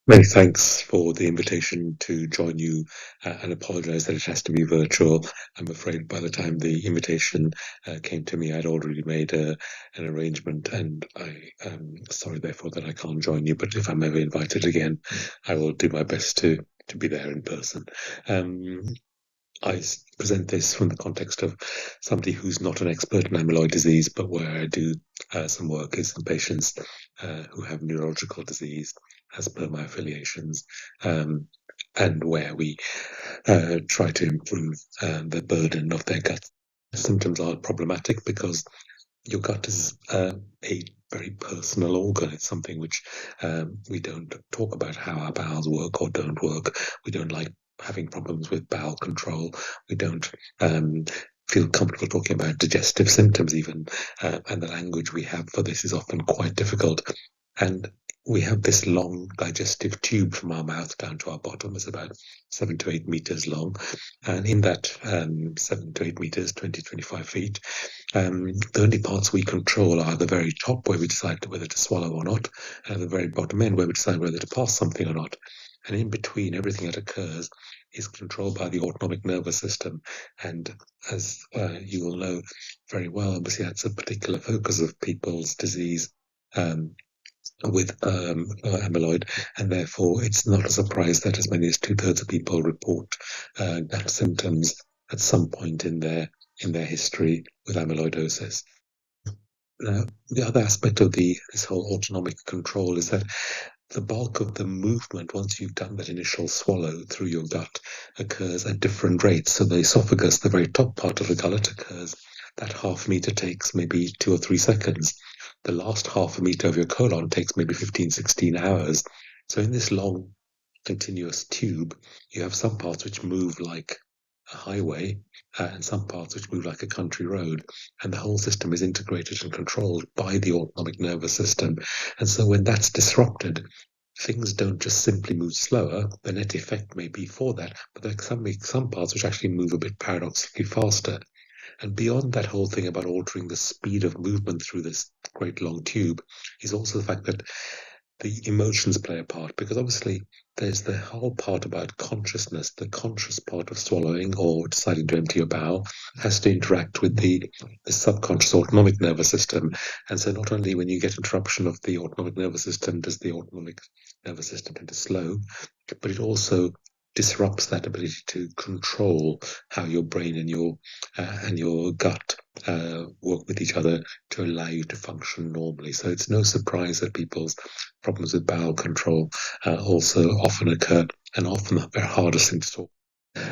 Many thanks for the invitation to join you and apologize that it has to be virtual. I'm afraid by the time the invitation came to me, I'd already made an arrangement, and I am sorry, therefore, that I can't join you. But if I'm ever invited again, I will do my best to be there in person. Um, present this from the context of somebody who's not an expert in amyloid disease, but where I do some work is in patients who have neurological disease as per my affiliations, um, and where we try to improve the burden of their gut. Symptoms are problematic because your gut is a very personal organ. It's something which we don't talk about how our bowels work or don't work. We don't like having problems with bowel control. We don't feel comfortable talking about digestive symptoms even, and the language we have for this is often quite difficult. And we have this long digestive tube from our mouth down to our bottom. It's about 7 to 8 meters long. And in that 7 to 8 meters, 20, 25 feet, the only parts we control are the very top, where we decide whether to swallow or not, and the very bottom end, where we decide whether to pass something or not. And in between, everything that occurs is controlled by the autonomic nervous system. And as you will know very well, obviously that's a particular focus of people's disease. With amyloid, and therefore it's not a surprise that as many as two-thirds of people report gut symptoms at some point in their history with amyloidosis. The other aspect of this whole autonomic control is that the bulk of the movement, once you've done that initial swallow through your gut, occurs at different rates. So the esophagus, the very top part of the gullet, occurs. That half meter takes maybe 2 or 3 seconds. The last half a meter of your colon takes maybe 15, 16 hours. So in this long, continuous tube, you have some parts which move like a highway and some parts which move like a country road. And the whole system is integrated and controlled by the autonomic nervous system. And so when that's disrupted, things don't just simply move slower. The net effect may be for that, but there are some parts which actually move a bit paradoxically faster. And beyond that whole thing about altering the speed of movement through this great long tube is also the fact that the emotions play a part, because obviously there's the whole part about consciousness. The conscious part of swallowing or deciding to empty your bowel has to interact with the subconscious autonomic nervous system. And so not only when you get interruption of the autonomic nervous system does the autonomic nervous system tend to slow, but it also disrupts that ability to control how your brain and your gut work with each other to allow you to function normally. So it's no surprise that people's problems with bowel control also often occur, and often the hardest thing to talk.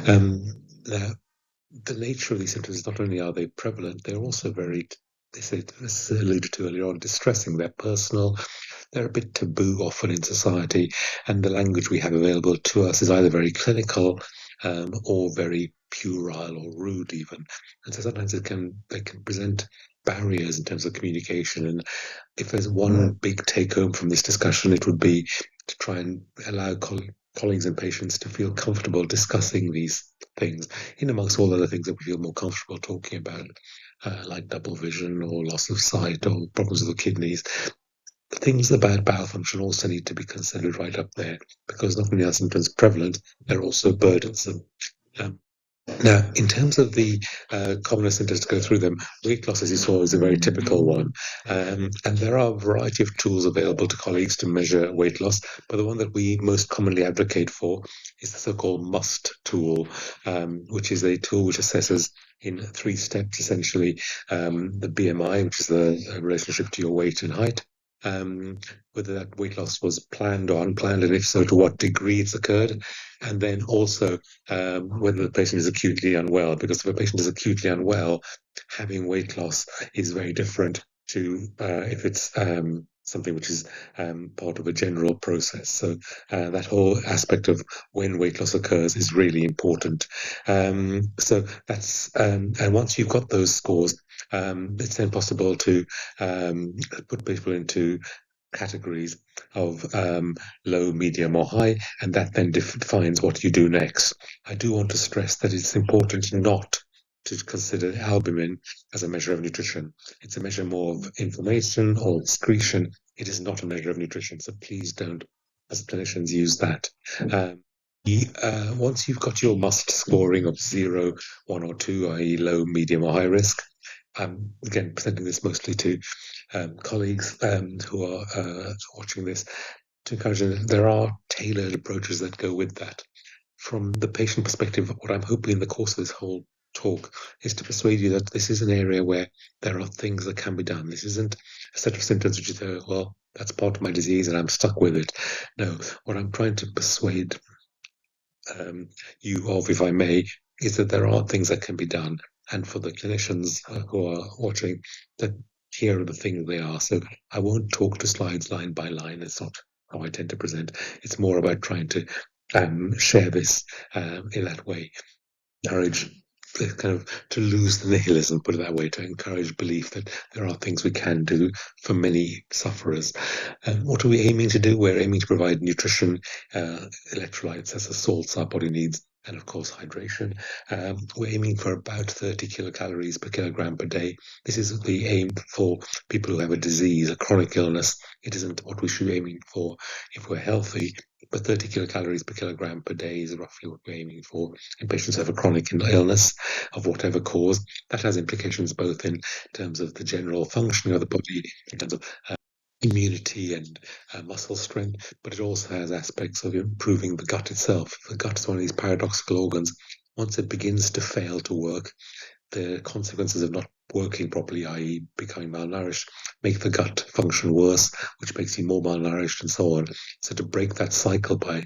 Um, the nature of these symptoms, not only are they prevalent, they're also very, this alluded to earlier on, distressing. They're personal, they're a bit taboo often in society, and the language we have available to us is either very clinical or very puerile or rude even. And so sometimes they can present barriers in terms of communication. And if there's one big take home from this discussion, it would be to try and allow colleagues and patients to feel comfortable discussing these things, in amongst all other things that we feel more comfortable talking about, like double vision or loss of sight or problems with the kidneys. Things about bowel function also need to be considered right up there, because not only are symptoms prevalent, they're also burdensome. Um, Now, in terms of the commonest symptoms to go through them, weight loss, as you saw, is a very typical one. And there are a variety of tools available to colleagues to measure weight loss, but the one that we most commonly advocate for is the so-called MUST tool, which is a tool which assesses in 3 steps, essentially, the BMI, which is the relationship to your weight and height, whether that weight loss was planned or unplanned, and if so, to what degree it's occurred, and then also whether the patient is acutely unwell, because if a patient is acutely unwell, having weight loss is very different to if it's something which is part of a general process. So that whole aspect of when weight loss occurs is really important. So that's and once you've got those scores, it's then possible to put people into categories of low, medium, or high, and that then defines what you do next. I do want to stress that it's important not to consider albumin as a measure of nutrition. It's a measure more of inflammation or excretion. It is not a measure of nutrition, so please don't as clinicians use that. Once you've got your must scoring of 0, 1 or 2, i.e. low, medium or high risk, again, presenting this mostly to colleagues who are watching this, to encourage them, there are tailored approaches that go with that. From the patient perspective, what I'm hoping in the course of this whole talk is to persuade you that this is an area where there are things that can be done. This isn't a set of symptoms which you say, well, that's part of my disease and I'm stuck with it. No, what I'm trying to persuade you of, if I may, is that there are things that can be done. And for the clinicians who are watching, that here are the things they are. So I won't talk to slides line by line. It's not how I tend to present. It's more about trying to share this in that way. Encourage kind of to lose the nihilism, put it that way, to encourage belief that there are things we can do for many sufferers. What are we aiming to do? We're aiming to provide nutrition, electrolytes as the salts our body needs, and of course hydration. We're aiming for about 30 kilocalories per kilogram per day. This is the aim for people who have a disease, a chronic illness. It isn't what we should be aiming for if we're healthy, but 30 kilocalories per kilogram per day is roughly what we're aiming for in patients who have a chronic illness of whatever cause. That has implications both in terms of the general functioning of the body, in terms of immunity and muscle strength, but it also has aspects of improving the gut itself. The gut is one of these paradoxical organs. Once it begins to fail to work, the consequences of not working properly, i.e. becoming malnourished, make the gut function worse, which makes you more malnourished and so on. So to break that cycle by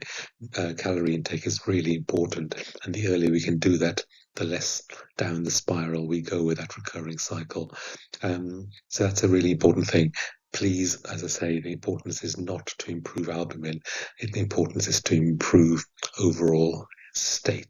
calorie intake is really important. And the earlier we can do that, the less down the spiral we go with that recurring cycle. So that's a really important thing. Please, as I say, the importance is not to improve albumin. The importance is to improve overall state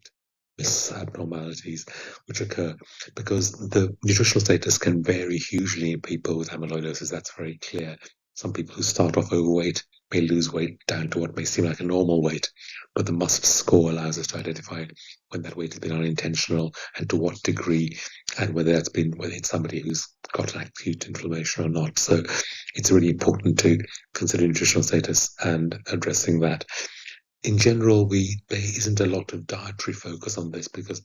abnormalities which occur, because the nutritional status can vary hugely in people with amyloidosis. That's very clear. Some people who start off overweight may lose weight down to what may seem like a normal weight, but the MUST score allows us to identify when that weight has been unintentional and to what degree, and whether it's somebody who's got an acute inflammation or not. So it's really important to consider nutritional status and addressing that. In general, there isn't a lot of dietary focus on this because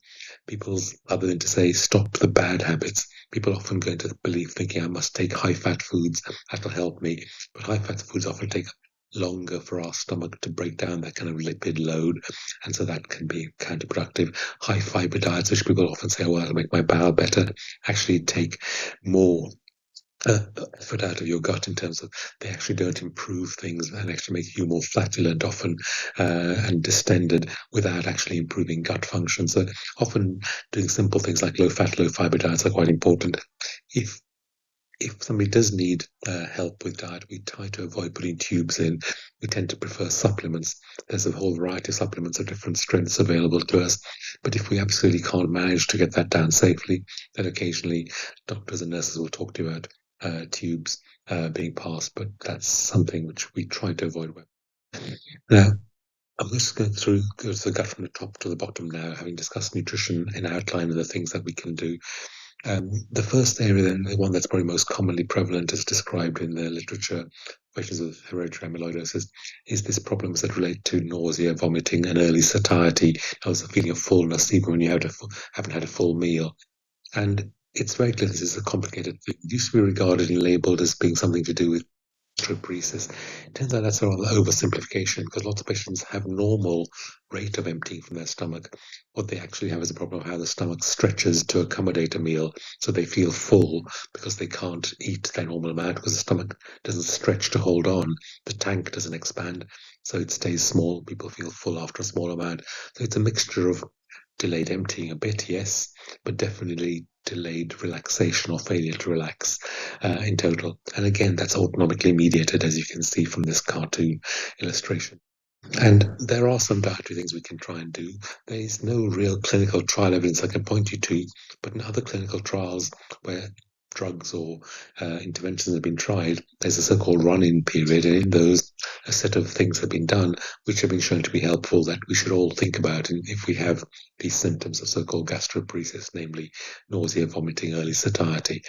other than to say stop the bad habits, people often go into the belief thinking I must take high-fat foods, that'll help me. But high-fat foods often take longer for our stomach to break down that kind of lipid load, and so that can be counterproductive. High-fiber diets, which people often say, well, that'll make my bowel better, actually take more effort out of your gut in terms of they actually don't improve things and actually make you more flatulent often and distended without actually improving gut function. So often doing simple things like low fat, low fiber diets are quite important. If somebody does need help with diet, we try to avoid putting tubes in. We tend to prefer supplements. There's a whole variety of supplements of different strengths available to us. But if we absolutely can't manage to get that down safely, then occasionally doctors and nurses will talk to you about tubes being passed, but that's something which we try to avoid. Now, I'm just going through the gut from the top to the bottom now, having discussed nutrition in outline and the things that we can do. The first area, then, the one that's probably most commonly prevalent, as described in the literature, patients with hereditary amyloidosis, is this problems that relate to nausea, vomiting, and early satiety, also feeling of fullness even when you haven't had a full meal. And it's very clear this is a complicated thing. It used to be regarded and labelled as being something to do with gastroparesis. It turns out that's a rather oversimplification, because lots of patients have normal rate of emptying from their stomach. What they actually have is a problem of how the stomach stretches to accommodate a meal, so they feel full because they can't eat their normal amount because the stomach doesn't stretch to hold on. The tank doesn't expand, so it stays small. People feel full after a small amount. So it's a mixture of delayed emptying a bit, yes, but definitely delayed relaxation or failure to relax in total. And again, that's autonomically mediated, as you can see from this cartoon illustration. And there are some dietary things we can try and do. There is no real clinical trial evidence I can point you to, but in other clinical trials where drugs or interventions have been tried, there's a so-called run-in period, and in those, a set of things have been done which have been shown to be helpful that we should all think about. And if we have these symptoms of so-called gastroparesis, namely nausea, vomiting, early satiety,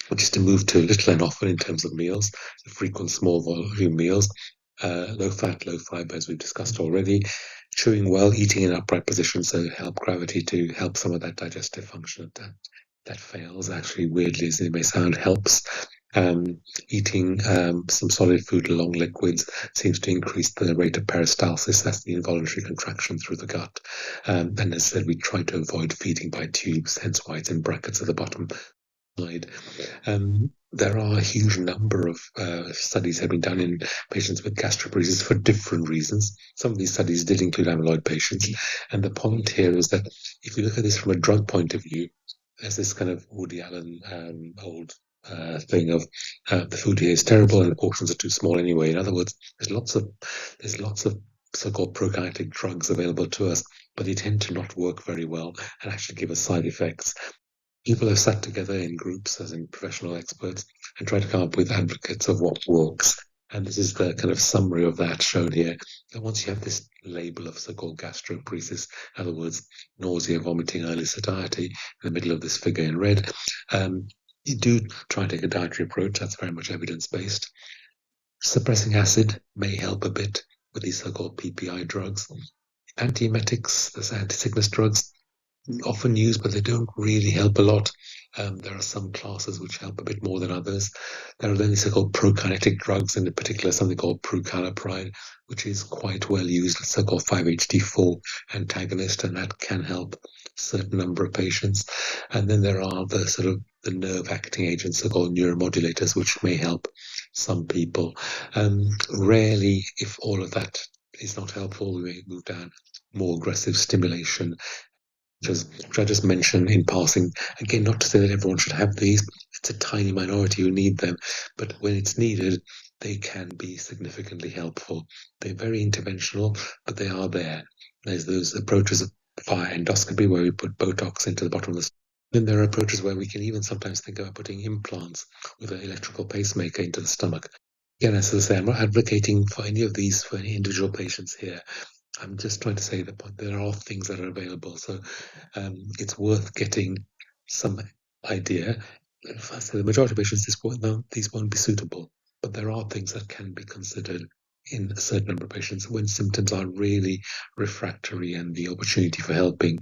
which is to move to little and often in terms of meals, frequent small volume meals, low fat, low fiber, as we've discussed already. Chewing well, eating in upright position, so help gravity to help some of that digestive function that fails. Actually, weirdly as it may sound, helps. Eating some solid food along liquids seems to increase the rate of peristalsis. That's the involuntary contraction through the gut. And as I said, we try to avoid feeding by tubes, hence why it's in brackets at the bottom slide. There are a huge number of studies have been done in patients with gastroparesis for different reasons. Some of these studies did include amyloid patients. And the point here is that if you look at this from a drug point of view, there's this kind of Woody Allen old thing of the food here is terrible and the portions are too small anyway. In other words, there's lots of so-called prokinetic drugs available to us, but they tend to not work very well and actually give us side effects. People have sat together in groups, as in professional experts, and tried to come up with advocates of what works. And this is the kind of summary of that shown here. And once you have this label of so-called gastroparesis, in other words, nausea, vomiting, early satiety, in the middle of this figure in red, you do try and take a dietary approach. That's very much evidence-based. Suppressing acid may help a bit with these so-called PPI drugs. Antiemetics, those anti-sickness drugs, often used, but they don't really help a lot. There are some classes which help a bit more than others. There are then these so-called prokinetic drugs, and in particular something called prucalopride, which is quite well used, a so-called 5-HT4 antagonist, and that can help a certain number of patients. And then there are the sort of the nerve-acting agents, so-called neuromodulators, which may help some people. Rarely, if all of that is not helpful, we may move down more aggressive stimulation, which I just mentioned in passing. Again, not to say that everyone should have these. It's a tiny minority who need them, but when it's needed, they can be significantly helpful. They're very interventional, but they are there. There's those approaches of via endoscopy where we put Botox into the bottom of the stomach. Then there are approaches where we can even sometimes think about putting implants with an electrical pacemaker into the stomach. Again, as I say, I'm not advocating for any of these for any individual patients here. I'm just trying to say that there are things that are available, so it's worth getting some idea. If I say the majority of patients, these won't be suitable, but there are things that can be considered in a certain number of patients when symptoms are really refractory and the opportunity for helping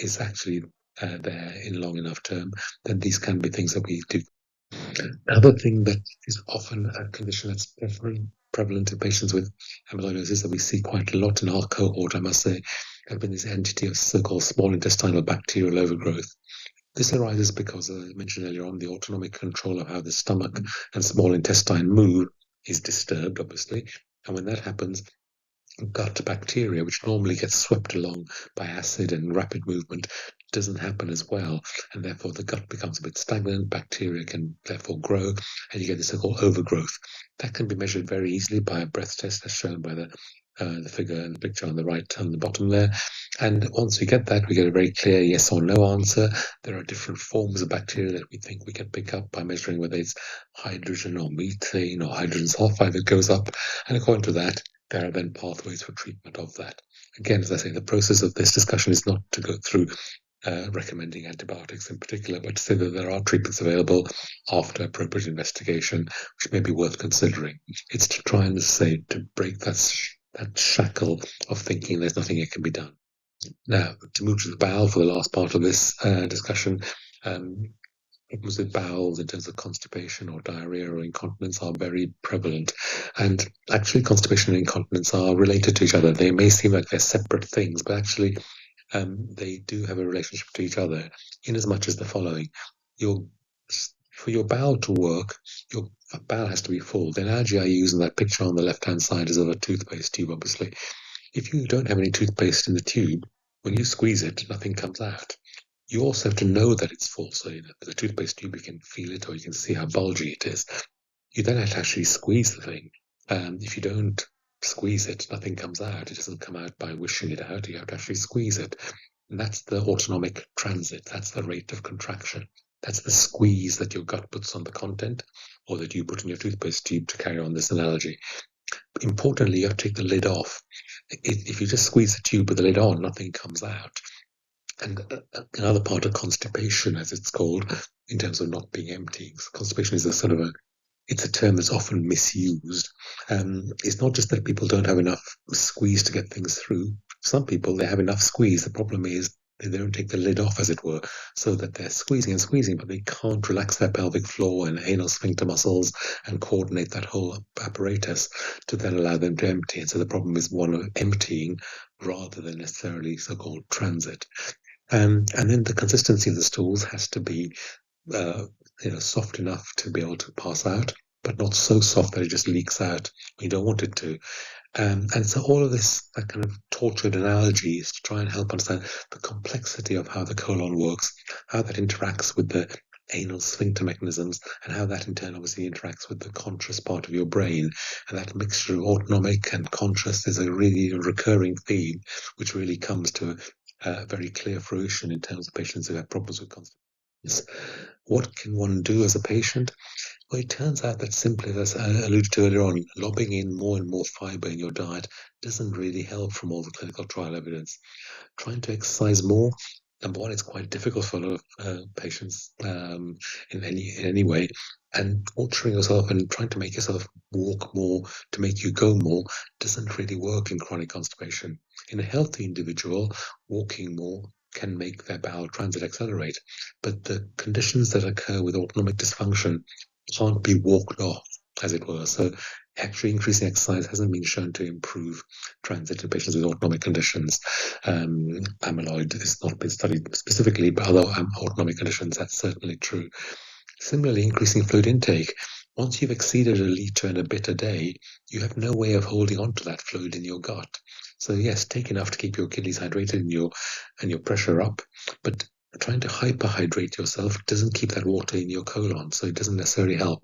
is actually there in long enough term. Then these can be things that we do. Another thing that is often a condition that's prevalent in patients with amyloidosis that we see quite a lot in our cohort, I must say, have been this entity of so-called small intestinal bacterial overgrowth. This arises because, as I mentioned earlier on, the autonomic control of how the stomach and small intestine move is disturbed, obviously. And when that happens, gut bacteria, which normally gets swept along by acid and rapid movement, doesn't happen as well, and therefore the gut becomes a bit stagnant. Bacteria can therefore grow, and you get this so-called overgrowth. That can be measured very easily by a breath test, as shown by the figure in the picture on the right, on the bottom there. And once we get that, we get a very clear yes or no answer. There are different forms of bacteria that we think we can pick up by measuring whether it's hydrogen or methane or hydrogen sulfide that goes up, and according to that, there are then pathways for treatment of that. Again, as I say, the process of this discussion is not to go through recommending antibiotics in particular, but to say that there are treatments available after appropriate investigation, which may be worth considering. It's to try and say to break that shackle of thinking there's nothing that can be done. Now, to move to the bowel for the last part of this discussion, problems with bowels in terms of constipation or diarrhea or incontinence are very prevalent. And actually, constipation and incontinence are related to each other. They may seem like they're separate things, but actually, they do have a relationship to each other in as much as the following. For your bowel to work, your bowel has to be full. The analogy I use in that picture on the left-hand side is of a toothpaste tube, obviously. If you don't have any toothpaste in the tube, when you squeeze it, nothing comes out. You also have to know that it's full. So with a toothpaste tube, you can feel it or you can see how bulgy it is. You then have to actually squeeze the thing. If you don't squeeze it, nothing comes out. It doesn't come out by wishing it out. You have to actually squeeze it. And that's the autonomic transit. That's the rate of contraction. That's the squeeze that your gut puts on the content or that you put in your toothpaste tube, to carry on this analogy. Importantly, you have to take the lid off. If you just squeeze the tube with the lid on, nothing comes out. And another part of constipation, as it's called, in terms of not being empty. Constipation is a sort of a it's a term that's often misused. It's not just that people don't have enough squeeze to get things through. Some people, they have enough squeeze. The problem is they don't take the lid off, as it were, so that they're squeezing and squeezing, but they can't relax their pelvic floor and anal sphincter muscles and coordinate that whole apparatus to then allow them to empty. And so the problem is one of emptying rather than necessarily so-called transit. And then the consistency of the stools has to be uh, soft enough to be able to pass out, but not so soft that it just leaks out. You don't want it to. And so all of this, that kind of tortured analogy is to try and help understand the complexity of how the colon works, how that interacts with the anal sphincter mechanisms, and how that in turn obviously interacts with the conscious part of your brain. And that mixture of autonomic and conscious is a really recurring theme, which really comes to a very clear fruition in terms of patients who have problems with constipation. What can one do as a patient? Well, it turns out that simply, as I alluded to earlier on, lobbing in more and more fiber in your diet doesn't really help from all the clinical trial evidence. Trying to exercise more, number one, it's quite difficult for a lot of patients in any way. And altering yourself and trying to make yourself walk more to make you go more doesn't really work in chronic constipation. In a healthy individual, walking more can make their bowel transit accelerate. But the conditions that occur with autonomic dysfunction can't be walked off, as it were. So actually increasing exercise hasn't been shown to improve transit in patients with autonomic conditions. Amyloid has not been studied specifically, but other autonomic conditions, that's certainly true. Similarly, increasing fluid intake. Once you've exceeded a litre and a bit a day, you have no way of holding on to that fluid in your gut. So yes, take enough to keep your kidneys hydrated and your pressure up, but trying to hyperhydrate yourself doesn't keep that water in your colon, so it doesn't necessarily help.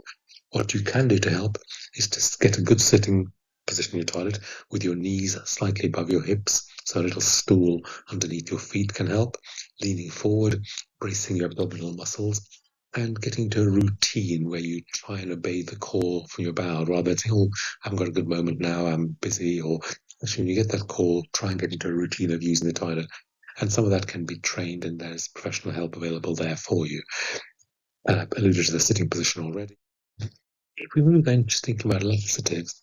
What you can do to help is to get a good sitting position in your toilet with your knees slightly above your hips, so a little stool underneath your feet can help. Leaning forward, bracing your abdominal muscles, and getting to a routine where you try and obey the call from your bowel rather than saying, oh, I haven't got a good moment now, I'm busy. Or actually, when you get that call, try and get into a routine of using the toilet. And some of that can be trained, and there's professional help available there for you. I alluded to the sitting position already. If we move then just thinking about laxatives,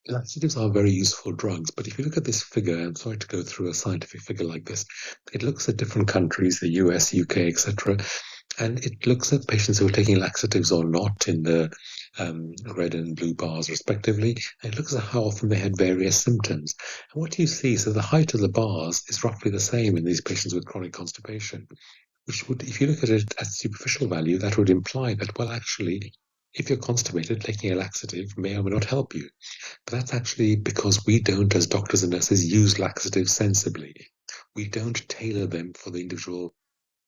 laxatives are very useful drugs, but if you look at this figure, I'm sorry to go through a scientific figure like this, it looks at different countries, the US, UK, etc., and it looks at patients who are taking laxatives or not in the red and blue bars respectively, and it looks at how often they had various symptoms. And what do you see? So the height of the bars is roughly the same in these patients with chronic constipation, which would, if you look at it at superficial value, that would imply that, well, actually, if you're constipated, taking a laxative may or may not help you. But that's actually because we don't, as doctors and nurses, use laxatives sensibly. We don't tailor them for the individual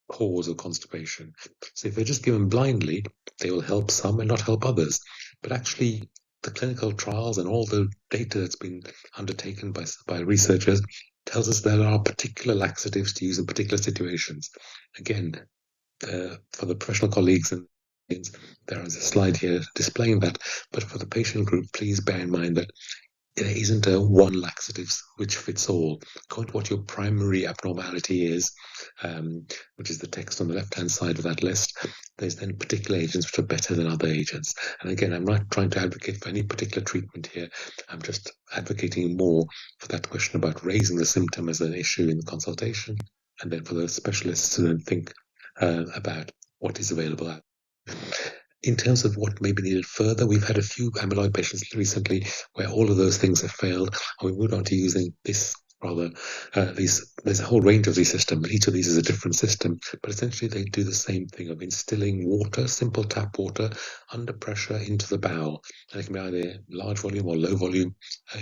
cause of constipation. So if they're just given blindly, they will help some and not help others. But actually, the clinical trials and all the data that's been undertaken by researchers tells us there are particular laxatives to use in particular situations. Again, for the professional colleagues and there is a slide here displaying that, but for the patient group, please bear in mind that there isn't a one laxative which fits all. According to what your primary abnormality is, which is the text on the left-hand side of that list, there's then particular agents which are better than other agents. And again, I'm not trying to advocate for any particular treatment here. I'm just advocating more for that question about raising the symptom as an issue in the consultation, and then for the specialists to then think about what is available out. In terms of what may be needed further, we've had a few amyloid patients recently where all of those things have failed, and we moved on to using this rather there's a whole range of these systems. Each of these is a different system, but essentially they do the same thing of instilling water, simple tap water, under pressure into the bowel. And it can be either large volume or low volume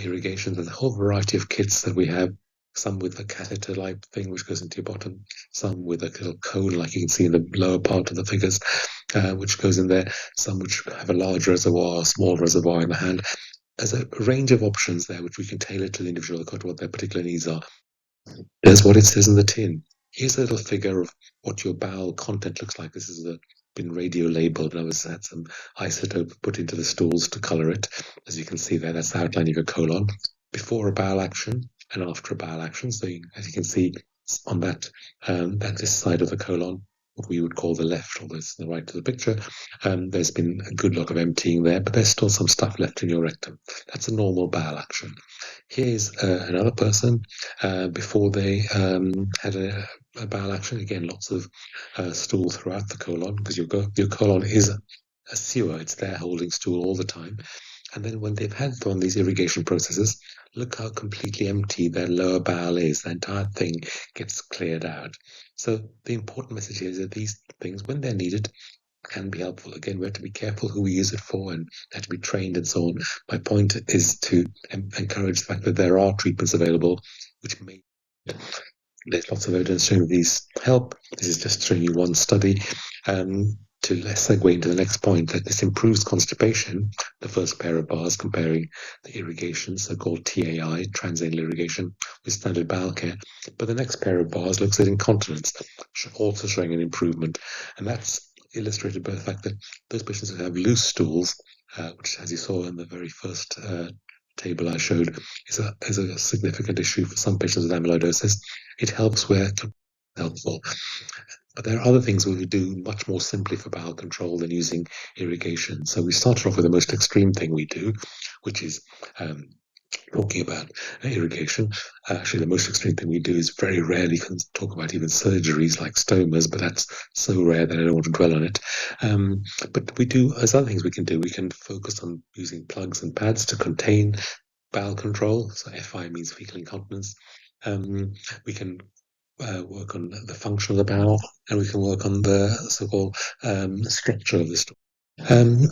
irrigation. There's a whole variety of kits that we have. Some with a catheter-like thing which goes into your bottom, some with a little cone like you can see in the lower part of the figures, which goes in there, some which have a large reservoir, a small reservoir in the hand. There's a range of options there which we can tailor to the individual according to what their particular needs are. Here's what it says in the tin. Here's a little figure of what your bowel content looks like. This is been radio labeled, and I had some isotope put into the stools to color it. As you can see there, that's the outline of your colon before a bowel action and after a bowel action. So as you can see on that this side of the colon, what we would call the left, although it's the right of the picture. There's been a good lot of emptying there, but there's still some stuff left in your rectum. That's a normal bowel action. Here's another person before they had a bowel action. Again, lots of stool throughout the colon, because your colon is a sewer. It's there holding stool all the time. And then when they've had one of these irrigation processes, look how completely empty their lower bowel is. The entire thing gets cleared out. So the important message here is that these things, when they're needed, can be helpful. Again, we have to be careful who we use it for and have to be trained and so on. My point is to encourage the fact that there are treatments available which may. There's lots of evidence showing these help. This is just showing you one study. To segue into the next point, that this improves constipation, the first pair of bars comparing the irrigation, so-called TAI, transanal irrigation, with standard bowel care. But the next pair of bars looks at incontinence, also showing an improvement. And that's illustrated by the fact that those patients who have loose stools, which, as you saw in the very first table I showed, is a significant issue for some patients with amyloidosis. It helps where helpful. But there are other things we do much more simply for bowel control than using irrigation. So we started off with the most extreme thing we do, which is talking about irrigation. Actually, the most extreme thing we do is very rarely talk about even surgeries like stomas, but that's so rare that I don't want to dwell on it. But we do, there's other things we can do. We can focus on using plugs and pads to contain bowel control. So FI means fecal incontinence. We can work on the function of the bowel, and we can work on the so-called structure of the stool.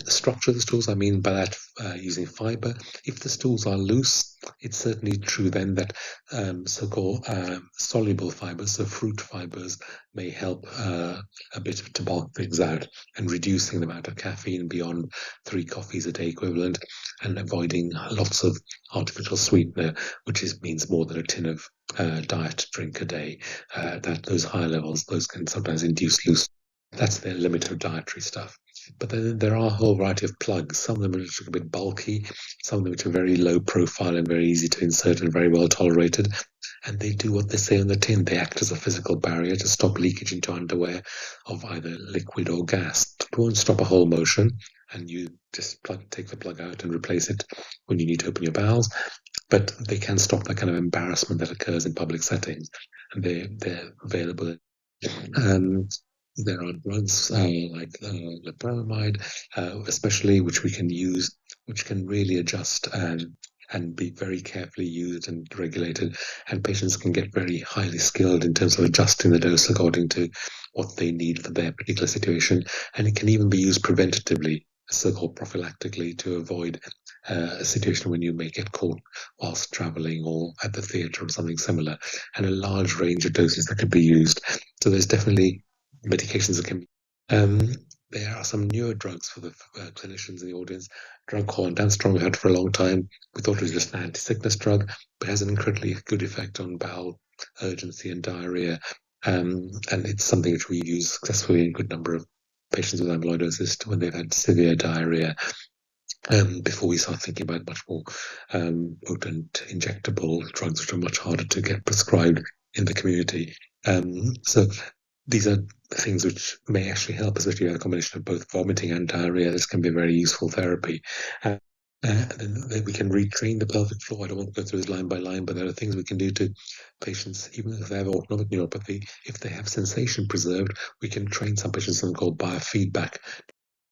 Structure of the stools, I mean by that using fiber. If the stools are loose, it's certainly true then that so-called soluble fibers, so fruit fibers, may help a bit to bulk things out and reducing the amount of caffeine beyond 3 coffees a day equivalent, and avoiding lots of artificial sweetener, which means more than a tin of diet drink a day. That those higher levels, those can sometimes induce loose. That's the limit of dietary stuff. But then there are a whole variety of plugs, some of them which are a bit bulky, some of them which are very low profile and very easy to insert and very well tolerated. And they do what they say on the tin. They act as a physical barrier to stop leakage into underwear of either liquid or gas. It won't stop a whole motion, and you just take the plug out and replace it when you need to open your bowels. But they can stop that kind of embarrassment that occurs in public settings, and they're available. There are drugs like loperamide, especially, which we can use, which can really adjust and be very carefully used and regulated. And patients can get very highly skilled in terms of adjusting the dose according to what they need for their particular situation. And it can even be used preventatively, so-called prophylactically, to avoid a situation when you may get caught whilst traveling or at the theatre or something similar, and a large range of doses that could be used. So there's definitely medications that can be. There are some newer drugs for the clinicians in the audience. A drug called Danstrong we had for a long time. We thought it was just an anti-sickness drug, but it has an incredibly good effect on bowel urgency and diarrhea. And it's something which we use successfully in a good number of patients with amyloidosis when they've had severe diarrhea. Before we start thinking about much more potent injectable drugs, which are much harder to get prescribed in the community. So these are things which may actually help, especially with a combination of both vomiting and diarrhea. This can be a very useful therapy. Then we can retrain the pelvic floor. I don't want to go through this line by line, but there are things we can do to patients, even if they have autonomic neuropathy, if they have sensation preserved, we can train some patients something called biofeedback.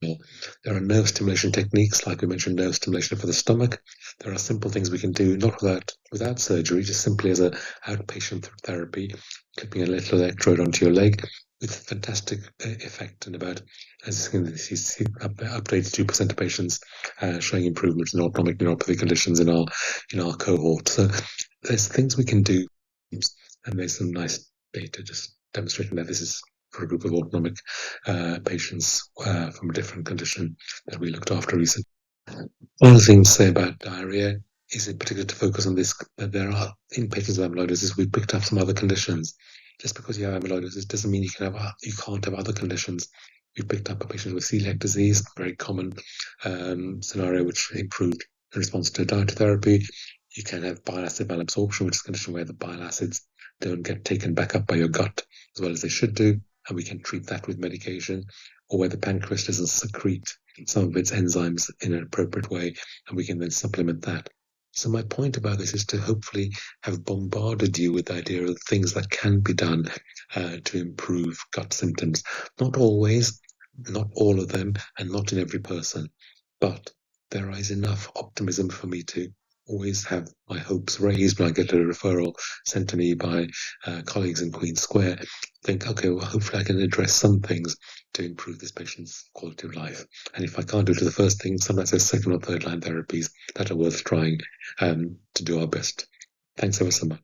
There are nerve stimulation techniques, like we mentioned, nerve stimulation for the stomach. There are simple things we can do, not without surgery, just simply as an outpatient therapy, clipping a little electrode onto your leg with fantastic effect, and about, as you can see, up to 2% of patients showing improvements in autonomic neuropathy conditions in our cohort. So there's things we can do, and there's some nice data just demonstrating that this is for a group of autonomic patients from a different condition that we looked after recently. One thing to say about diarrhea is in particular to focus on this, that there are, in patients with amyloidosis, we've picked up some other conditions. Just because you have amyloidosis doesn't mean you can't have other conditions. We picked up a patient with celiac disease, a very common scenario which improved in response to dietary therapy. You can have bile acid malabsorption, which is a condition where the bile acids don't get taken back up by your gut as well as they should do. and we can treat that with medication, or where the pancreas doesn't secrete some of its enzymes in an appropriate way, and we can then supplement that. So my point about this is to hopefully have bombarded you with the idea of things that can be done to improve gut symptoms. Not always, not all of them, and not in every person, but there is enough optimism for me to always have my hopes raised when I get a referral sent to me by colleagues in Queen Square. Think, okay, well, hopefully I can address some things to improve this patient's quality of life. And if I can't do it to the first thing, sometimes there's second or third line therapies that are worth trying to do our best. Thanks ever so much.